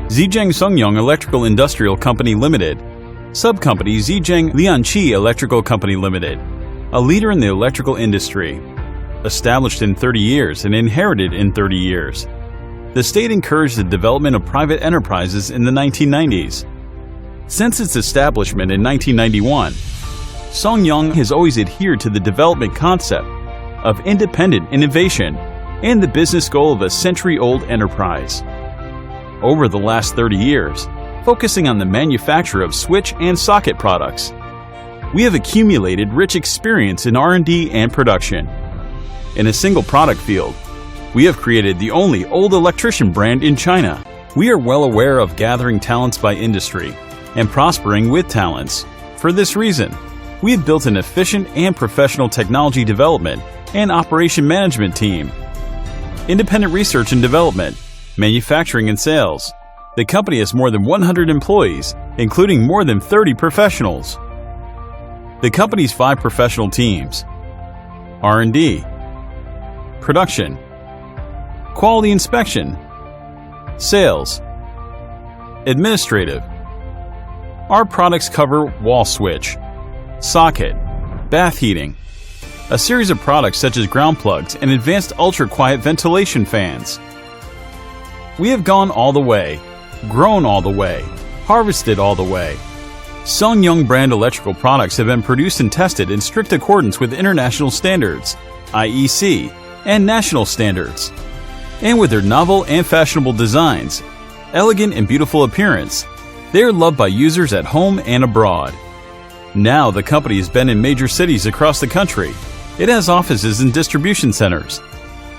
Zhejiang Electrical Industrial Company Limited, Subcompany Zhejiang Lianqi Electrical Company Limited, a leader in the electrical industry. Established in 30 years and inherited in 30 years. The state encouraged the development of private enterprises in the 1990s. Since its establishment in 1991, Songyang has always adhered to the development concept of independent innovation and the business goal of a century-old enterprise. Over the last 30 years, focusing on the manufacture of switch and socket products, we have accumulated rich experience in R&D and production. In a single product field, we have created the only old electrician brand in China. We are well aware of gathering talents by industry and prospering with talents. For this reason, we have built an efficient and professional technology development and operation management team. Independent research and development, manufacturing and sales. The company has more than 100 employees, including more than 30 professionals. The company's 5 professional teams: R&D, production, quality inspection, sales, administrative. Our products cover wall switch, socket, bath heating, a series of products such as ground plugs and advanced ultra-quiet ventilation fans. We have gone all the way, grown all the way, harvested all the way. Songyang brand electrical products have been produced and tested in strict accordance with international standards, IEC, and national standards. And with their novel and fashionable designs, elegant and beautiful appearance, they are loved by users at home and abroad. Now the company has been in major cities across the country. It has offices and distribution centers,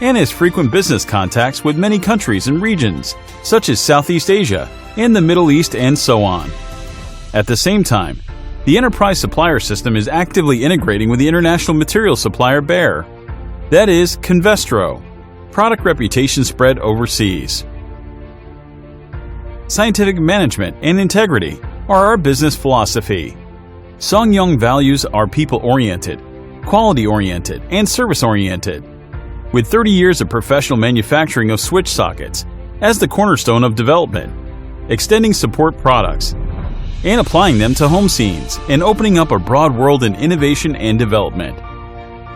and has frequent business contacts with many countries and regions, such as Southeast Asia and the Middle East and so on. At the same time, the enterprise supplier system is actively integrating with the international material supplier Bayer. That is, Covestro. Product reputation spread overseas. Scientific management and integrity are our business philosophy. Songyang values are people-oriented, quality-oriented, and service-oriented. With 30 years of professional manufacturing of switch sockets as the cornerstone of development, extending support products, and applying them to home scenes, and opening up a broad world in innovation and development.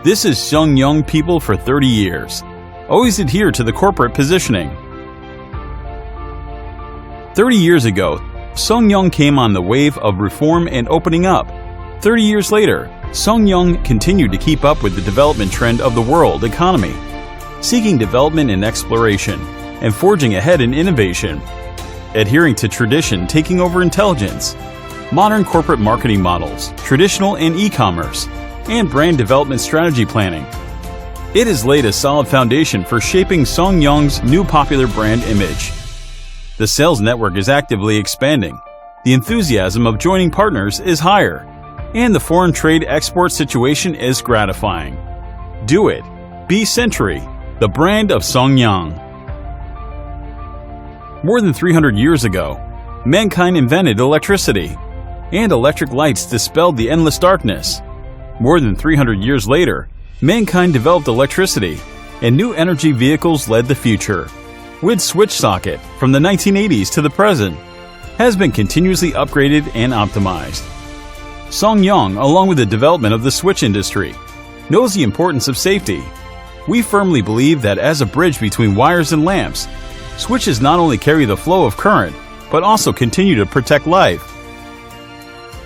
This is Songyang people for 30 years. Always adhere to the corporate positioning. 30 years ago, Songyang came on the wave of reform and opening up. 30 years later, Songyang continued to keep up with the development trend of the world economy, seeking development and exploration, and forging ahead in innovation, adhering to tradition taking over intelligence, modern corporate marketing models, traditional and e-commerce, and brand development strategy planning. It has laid a solid foundation for shaping Songyang's new popular brand image. The sales network is actively expanding, the enthusiasm of joining partners is higher, and the foreign trade export situation is gratifying. Do it. Be Century, the brand of Songyang. More than 300 years ago, mankind invented electricity, and electric lights dispelled the endless darkness. More than 300 years later, mankind developed electricity, and new energy vehicles led the future. With switch socket, from the 1980s to the present, has been continuously upgraded and optimized. Songyang, along with the development of the switch industry, knows the importance of safety. We firmly believe that as a bridge between wires and lamps, switches not only carry the flow of current, but also continue to protect life.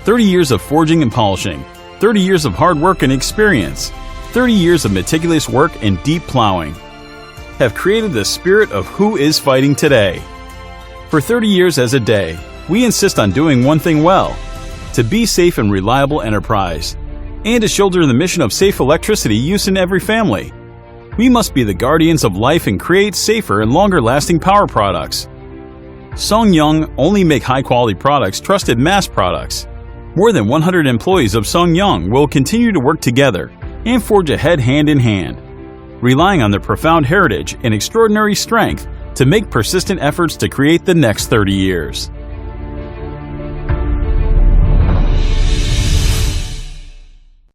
30 years of forging and polishing, 30 years of hard work and experience, 30 years of meticulous work and deep plowing have created the spirit of who is fighting today. For 30 years as a day, we insist on doing one thing well, to be safe and reliable enterprise, and to shoulder the mission of safe electricity use in every family. We must be the guardians of life and create safer and longer-lasting power products. Songyang only make high-quality products, trusted mass products. More than 100 employees of Songyang will continue to work together and forge ahead hand in hand, relying on their profound heritage and extraordinary strength to make persistent efforts to create the next 30 years.